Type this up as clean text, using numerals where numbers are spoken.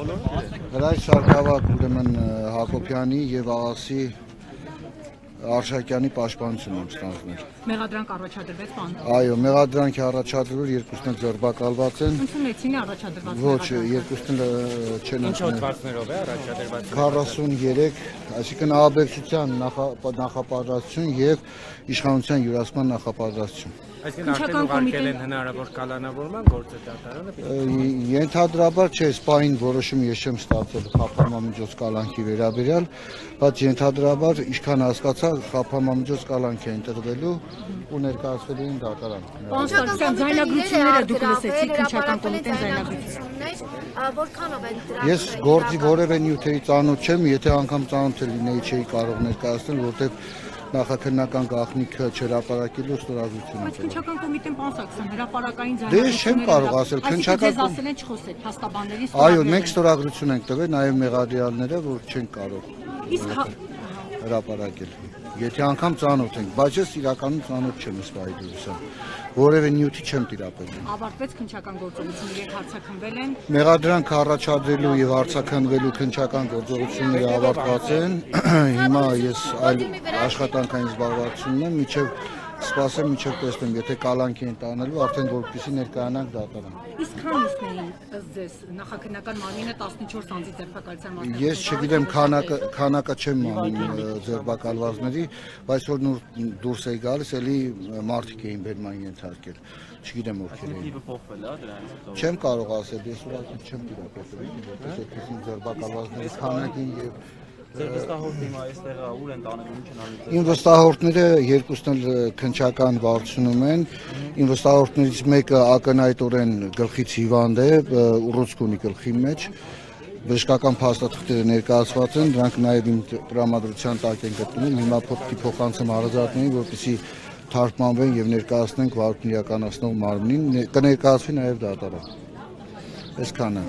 Հրայր Սարգսակյան ուրեմն Հակոբյանի եւ Աղասի Արշակյանի պաշտպանություն եմ ստանձնել։ Մեղադրանք առաջադրվեց բան։ Այո, մեղադրանքի առաջադրվել, երկուսն էլ ձերբակալված են։ Ընդունեցին առաջադրված։ Ոչ, երկուսն էլ չեն Ինչ հոդվածներով է առաջադրված։ 43, այսինքն աբեկցության նախապատրաստություն եւ իշխանության յուրացման նախապատրաստություն։ Այսինքն արդեն ուղարկել են հնարավոր կալանավորման գործը դատարանը։ Ենթադրաբար չէ, սպային որոշում ես չեմ ստացել խափամամիջոց կալանքի վերաբերյալ, բայց ենթադրաբար ինչքան հասկացա խափամամիջոց կալանք են տրվելու ու ներկայացվել են դատարան։ Պարոն Սարգսյան, ձայնագրությունները դուք լսեցիք քննչական կոմիտեն ձայնագրություններ, որքանով են դրանք։ Ես գործի որևէ նյութերի ծանոթ չեմ, եթե անգամ ծանոթ լինեի չէի կարող ներկայացնել, որտեղ նախաքննական գաղտնիքը չհրապարակելու ստորագրություն Բայց քննչական կոմիտեն պարոն Սարգսյան հրապարակային Դե ես չեմ կարող ասել, քննչական ասել են չխոսել փաստաբանների Այո, մենք ստորագրություն ենք տվել նաև մեղադրյալները, որ չեն կարող Իսկ հրապարակել։ Եթե անգամ ծանոթ ենք, բայց ես իրականում ծանոթ չեմ սպայի դուրսը։ Որևէ նյութի չեմ տիրապետել։ ավարտվեց քննչական գործողությունները, երբ հարցաքննվել են։ Մեղադրանք առաջադրելու եւ հարցաքննվելու քննչական գործողությունները ավարտված են։ Հիմա ես այլ աշխատանքային զբաղվածությունն եմ, միջև սպասեմ, միջև տեսնեմ, եթե կալանքի են տանելու, արդեն որպեսզի ներկայանանք դատարան։ Իսկ քանիսն էին ըստ ձեզ նախաքննական մարմինը 14 անձի ձերբակալության մասնակցել։ Ես չգիտեմ քանակը չեմ անում ձերբակալվածների, բայց որ դուրս էի գալիս, էլի մարդիկ էին բերման ենթարկել։ Չգիտեմ ովքեր էին։ Չեմ կարող ասել, ես ուղղակի չեմ տիրապետել, որպես այդպեսին ձերբակալվածների քանակին եւ Ձեր վստահորդը հիմա այստեղը ուր են տանելու, ինչ են անում։ Իմ վստահորդները երկուսն էլ քննչական վարչությունում են։ Իմ վստահորդներից մեկը ակնհայտորեն գլխից հիվանդ է, ուռուցք ունի գլխի մեջ։ Բժշկական փաստաթղթերը ներկայացված են, դրանք նաև իմ տրամադրության տակ են գտնվում։ Հիմա փոխանցեմ հարազատներին, որպեսզի թարգմանվեն եւ ներկայացնենք վարորդն իրականացնող մարմնին, կներկայացվի նաև դատարան։ Այսքանը։